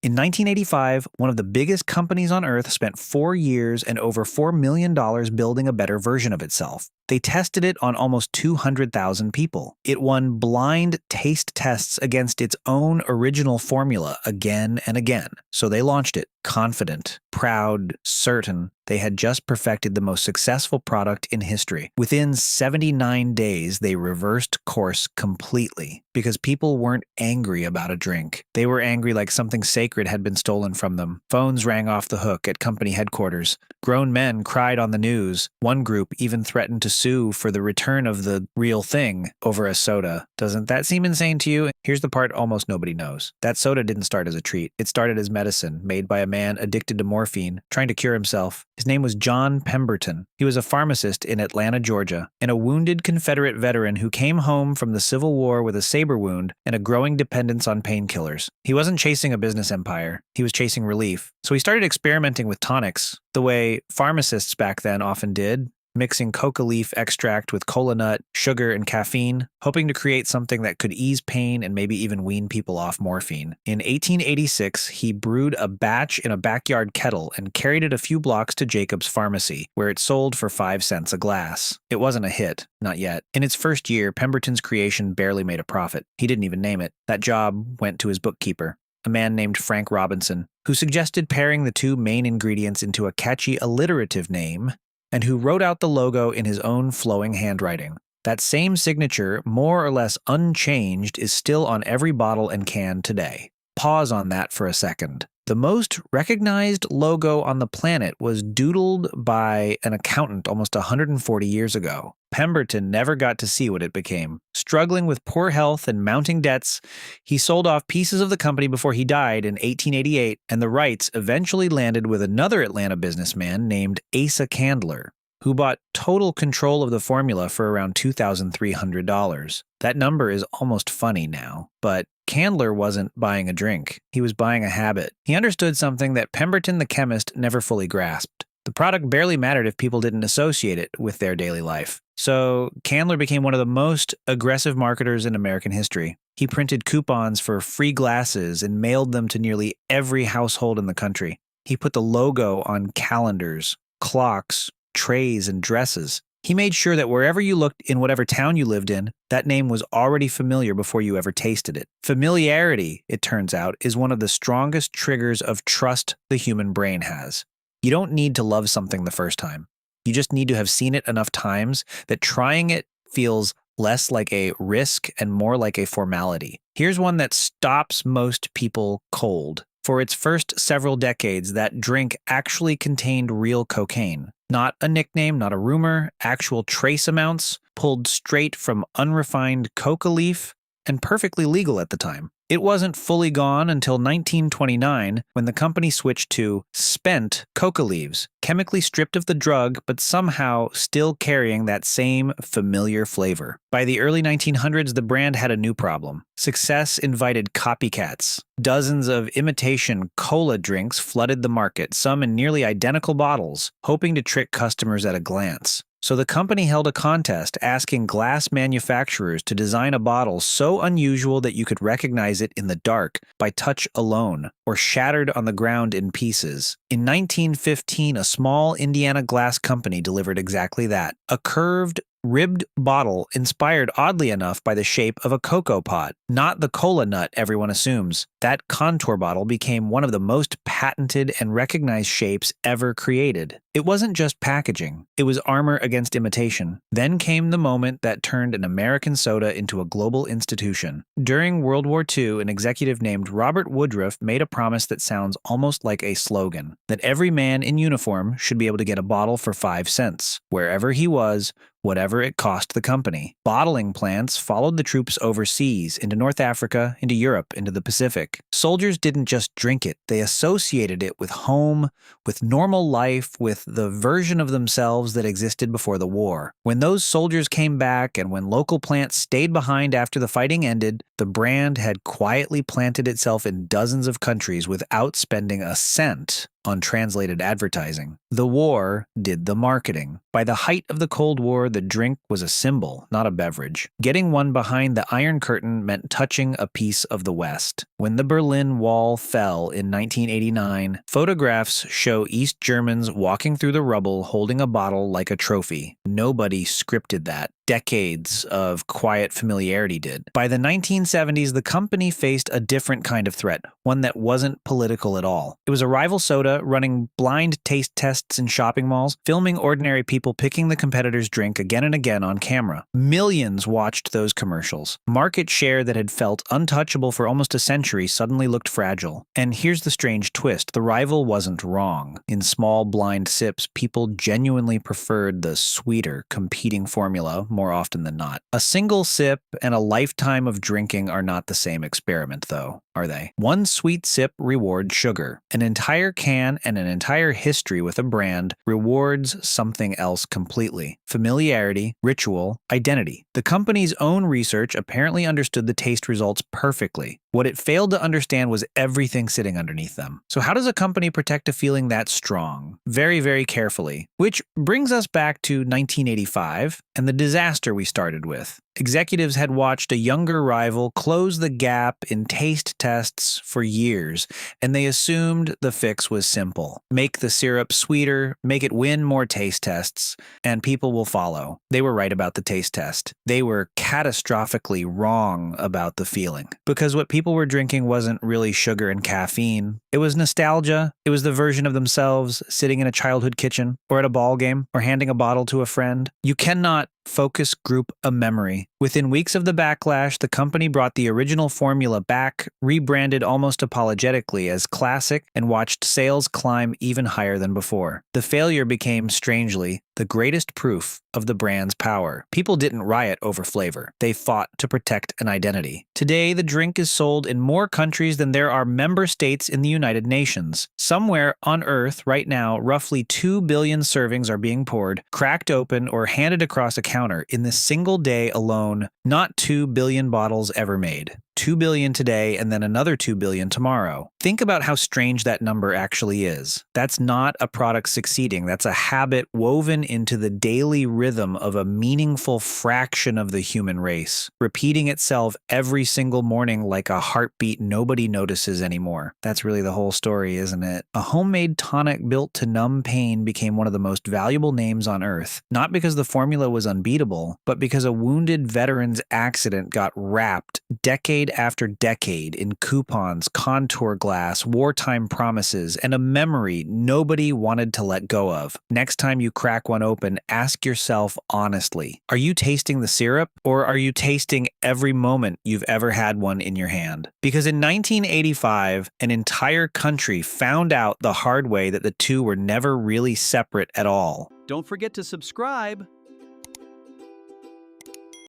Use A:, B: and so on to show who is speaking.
A: In 1985, one of the biggest companies on Earth spent 4 years and over $4 million building a better version of itself. They tested it on almost 200,000 people. It won blind taste tests against its own original formula again and again. So they launched it, confident, proud, certain they had just perfected the most successful product in history. Within 79 days, they reversed course completely because people weren't angry about a drink. They were angry like something sacred had been stolen from them. Phones rang off the hook at company headquarters. Grown men cried on the news. One group even threatened to sue for the return of the real thing over a soda. Doesn't that seem insane to you? Here's the part almost nobody knows. That soda didn't start as a treat. It started as medicine made by a man addicted to morphine, trying to cure himself. His name was John Pemberton. He was a pharmacist in Atlanta, Georgia, and a wounded Confederate veteran who came home from the Civil War with a saber wound and a growing dependence on painkillers. He wasn't chasing a business empire. He was chasing relief. So he started experimenting with tonics, the way pharmacists back then often did, mixing coca leaf extract with cola nut, sugar, and caffeine, hoping to create something that could ease pain and maybe even wean people off morphine. In 1886, he brewed a batch in a backyard kettle and carried it a few blocks to Jacob's Pharmacy, where it sold for 5 cents a glass. It wasn't a hit, not yet. In its first year, Pemberton's creation barely made a profit. He didn't even name it. That job went to his bookkeeper, a man named Frank Robinson, who suggested pairing the two main ingredients into a catchy alliterative name, and who wrote out the logo in his own flowing handwriting. That same signature, more or less unchanged, is still on every bottle and can today. Pause on that for a second. The most recognized logo on the planet was doodled by an accountant almost 140 years ago. Pemberton never got to see what it became. Struggling with poor health and mounting debts, he sold off pieces of the company before he died in 1888, and the rights eventually landed with another Atlanta businessman named Asa Candler, who bought total control of the formula for around $2,300. That number is almost funny now, but Candler wasn't buying a drink. He was buying a habit. He understood something that Pemberton the chemist never fully grasped. The product barely mattered if people didn't associate it with their daily life. So Candler became one of the most aggressive marketers in American history. He printed coupons for free glasses and mailed them to nearly every household in the country. He put the logo on calendars, clocks, trays, and dresses. He made sure that wherever you looked in whatever town you lived in, that name was already familiar before you ever tasted it. Familiarity, it turns out, is one of the strongest triggers of trust the human brain has. You don't need to love something the first time. You just need to have seen it enough times that trying it feels less like a risk and more like a formality. Here's one that stops most people cold. For its first several decades, that drink actually contained real cocaine. Not a nickname, not a rumor, actual trace amounts, pulled straight from unrefined coca leaf, and perfectly legal at the time. It wasn't fully gone until 1929 when the company switched to spent coca leaves, chemically stripped of the drug but somehow still carrying that same familiar flavor. By the early 1900s, the brand had a new problem. Success invited copycats. Dozens of imitation cola drinks flooded the market, some in nearly identical bottles, hoping to trick customers at a glance. So the company held a contest asking glass manufacturers to design a bottle so unusual that you could recognize it in the dark by touch alone, or shattered on the ground in pieces. In 1915, a small Indiana glass company delivered exactly that. A curved, ribbed bottle inspired oddly enough by the shape of a cocoa pod, not the cola nut everyone assumes. That contour bottle became one of the most patented and recognized shapes ever created. It wasn't just packaging, it was armor against imitation. Then came the moment that turned an American soda into a global institution. During World War II, an executive named Robert Woodruff made a promise that sounds almost like a slogan, that every man in uniform should be able to get a bottle for 5 cents, wherever he was, whatever it cost the company. Bottling plants followed the troops overseas, into North Africa, into Europe, into the Pacific. Soldiers didn't just drink it, they associated it with home, with normal life, with the version of themselves that existed before the war. When those soldiers came back and when local plants stayed behind after the fighting ended, the brand had quietly planted itself in dozens of countries without spending a cent on translated advertising. The war did the marketing. By the height of the Cold War, the drink was a symbol, not a beverage. Getting one behind the Iron Curtain meant touching a piece of the West. When the Berlin Wall fell in 1989, photographs show East Germans walking through the rubble holding a bottle like a trophy. Nobody scripted that. Decades of quiet familiarity did. By the 1970s, the company faced a different kind of threat, one that wasn't political at all. It was a rival soda running blind taste tests in shopping malls, filming ordinary people picking the competitor's drink again and again on camera. Millions watched those commercials. Market share that had felt untouchable for almost a century suddenly looked fragile. And here's the strange twist. The rival wasn't wrong. In small blind sips, people genuinely preferred the sweeter competing formula more often than not. A single sip and a lifetime of drinking are not the same experiment, though, are they? One sweet sip rewards sugar. An entire can and an entire history with a brand rewards something else completely. Familiarity, ritual, identity. The company's own research apparently understood the taste results perfectly. What it failed to understand was everything sitting underneath them. So how does a company protect a feeling that strong? Very, very carefully. Which brings us back to 1985 and the disaster we started with. Executives had watched a younger rival close the gap in taste tests for years, and they assumed the fix was simple. Make the syrup sweeter, make it win more taste tests, and people will follow. They were right about the taste test. They were catastrophically wrong about the feeling. Because what people were drinking wasn't really sugar and caffeine. It was nostalgia. It was the version of themselves sitting in a childhood kitchen, or at a ball game, or handing a bottle to a friend. You cannot focus group a memory. Within weeks of the backlash, the company brought the original formula back, rebranded almost apologetically as classic, and watched sales climb even higher than before. The failure became, strangely, the greatest proof of the brand's power. People didn't riot over flavor. They fought to protect an identity. Today, the drink is sold in more countries than there are member states in the United Nations. Somewhere on Earth, right now, roughly 2 billion servings are being poured, cracked open, or handed across a counter in this single day alone. Not 2 billion bottles ever made. 2 billion today and then another 2 billion tomorrow. Think about how strange that number actually is. That's not a product succeeding. That's a habit woven into the daily rhythm of a meaningful fraction of the human race, repeating itself every single morning like a heartbeat nobody notices anymore. That's really the whole story, isn't it? A homemade tonic built to numb pain became one of the most valuable names on Earth, not because the formula was unbeatable, but because a wounded veteran's accident got wrapped decade after decade in coupons, contour glass, wartime promises, and a memory nobody wanted to let go of. Next time you crack one open, ask yourself honestly, are you tasting the syrup, or are you tasting every moment you've ever had one in your hand? Because in 1985, an entire country found out the hard way that the two were never really separate at all.
B: Don't forget to subscribe.